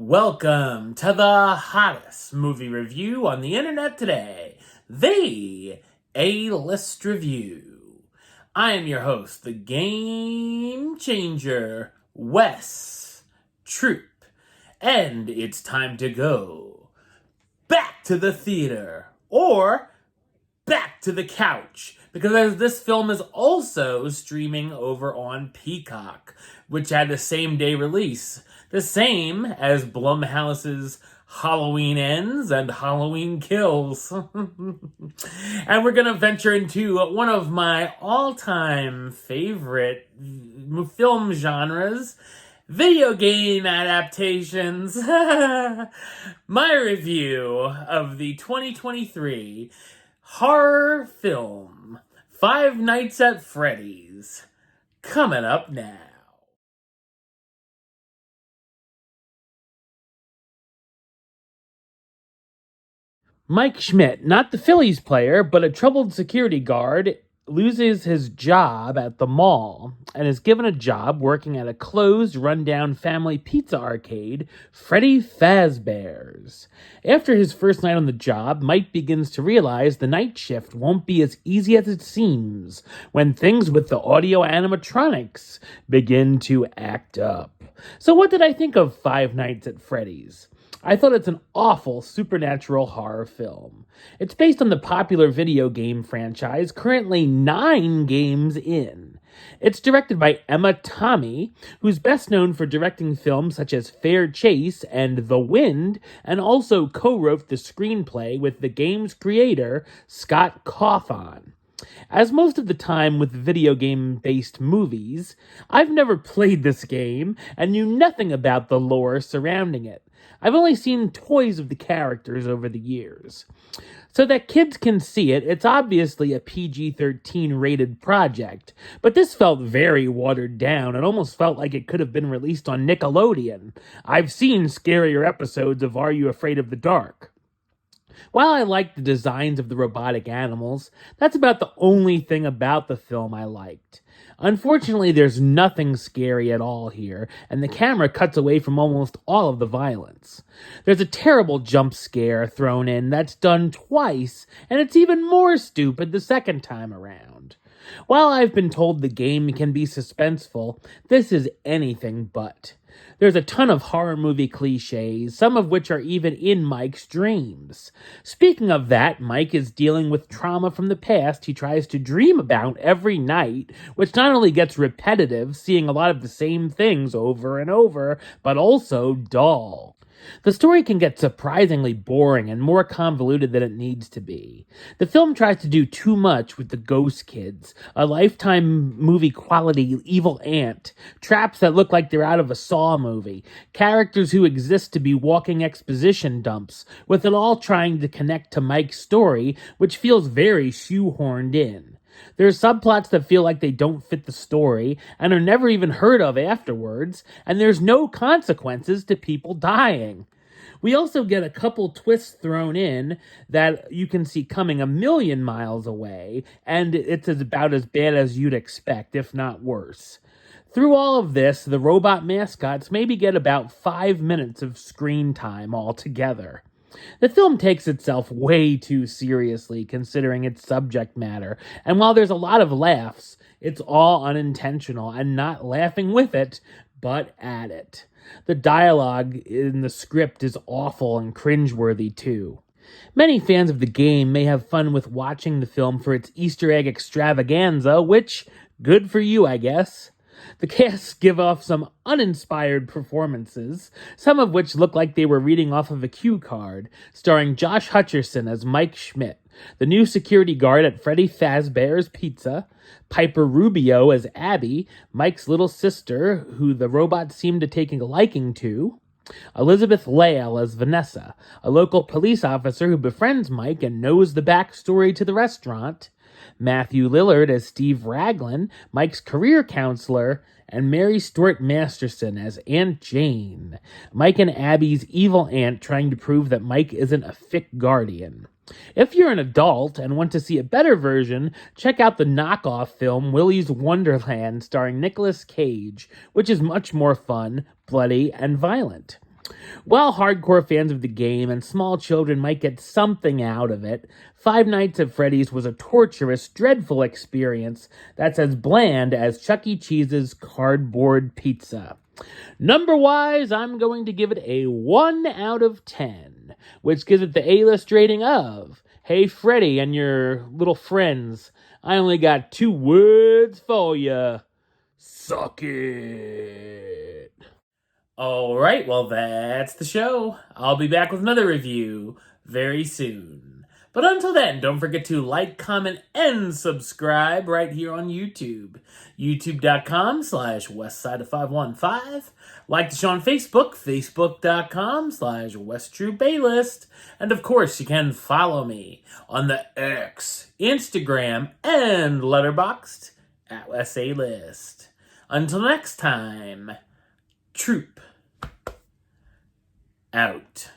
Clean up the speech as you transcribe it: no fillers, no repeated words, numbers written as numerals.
Welcome to the hottest movie review on the internet today, the A-List Review. I am your host, the Game Changer, Wes Troop, and it's time to go back to the theater, or back to the couch, because this film is also streaming over on Peacock, which had the same day release, the same as Blumhouse's Halloween Ends and Halloween Kills. And we're gonna venture into one of my all-time favorite film genres, video game adaptations. My review of the 2023 horror film Five Nights at Freddy's, coming up now. Mike Schmidt, not the Phillies player, but a troubled security guard, loses his job at the mall and is given a job working at a closed, rundown family pizza arcade, Freddy Fazbear's. After his first night on the job, Mike begins to realize the night shift won't be as easy as it seems when things with the audio animatronics begin to act up. So what did I think of Five Nights at Freddy's? I thought it's an awful supernatural horror film. It's based on the popular video game franchise, currently 9 games in. It's directed by Emma Tomei, who's best known for directing films such as Fair Chase and The Wind, and also co-wrote the screenplay with the game's creator, Scott Cawthon. As most of the time with video game-based movies, I've never played this game and knew nothing about the lore surrounding it. I've only seen toys of the characters over the years. So that kids can see it, it's obviously a PG-13 rated project, but this felt very watered down and almost felt like it could have been released on Nickelodeon. I've seen scarier episodes of Are You Afraid of the Dark? While I liked the designs of the robotic animals, that's about the only thing about the film I liked. Unfortunately, there's nothing scary at all here, and the camera cuts away from almost all of the violence. There's a terrible jump scare thrown in that's done twice, and it's even more stupid the second time around. While I've been told the game can be suspenseful, this is anything but. There's a ton of horror movie cliches, some of which are even in Mike's dreams. Speaking of that, Mike is dealing with trauma from the past he tries to dream about every night, which not only gets repetitive, seeing a lot of the same things over and over, but also dull. The story can get surprisingly boring and more convoluted than it needs to be. The film tries to do too much with the ghost kids, a Lifetime movie quality evil aunt, traps that look like they're out of a Saw movie, characters who exist to be walking exposition dumps, with it all trying to connect to Mike's story, which feels very shoehorned in. There are subplots that feel like they don't fit the story and are never even heard of afterwards, and there's no consequences to people dying. We also get a couple twists thrown in that you can see coming a million miles away, and it's about as bad as you'd expect, if not worse. Through all of this, the robot mascots maybe get about 5 minutes of screen time altogether. The film takes itself way too seriously considering its subject matter, and while there's a lot of laughs, it's all unintentional and not laughing with it, but at it. The dialogue in the script is awful and cringeworthy too. Many fans of the game may have fun with watching the film for its Easter egg extravaganza, which, good for you, I guess. The cast give off some uninspired performances, some of which look like they were reading off of a cue card, starring Josh Hutcherson as Mike Schmidt, the new security guard at Freddy Fazbear's Pizza, Piper Rubio as Abby, Mike's little sister, who the robots seem to take a liking to, Elizabeth Lail as Vanessa, a local police officer who befriends Mike and knows the backstory to the restaurant, Matthew Lillard as Steve Raglan, Mike's career counselor, and Mary Stuart Masterson as Aunt Jane, Mike and Abby's evil aunt trying to prove that Mike isn't a fic guardian. If you're an adult and want to see a better version, check out the knockoff film Willy's Wonderland starring Nicolas Cage, which is much more fun, bloody, and violent. While hardcore fans of the game and small children might get something out of it, Five Nights at Freddy's was a torturous, dreadful experience that's as bland as Chuck E. Cheese's cardboard pizza. Number-wise, I'm going to give it a 1 out of 10, which gives it the A-list rating of, "Hey Freddy and your little friends, I only got 2 words for ya. Suck it." Alright, well that's the show. I'll be back with another review very soon. But until then, don't forget to like, comment, and subscribe right here on YouTube. YouTube.com/WestsideOf515. Like the show on Facebook, Facebook.com/WestTrueBaylist. And of course, you can follow me on the X, Instagram, and Letterboxd at WesAList. Until next time, Troop out.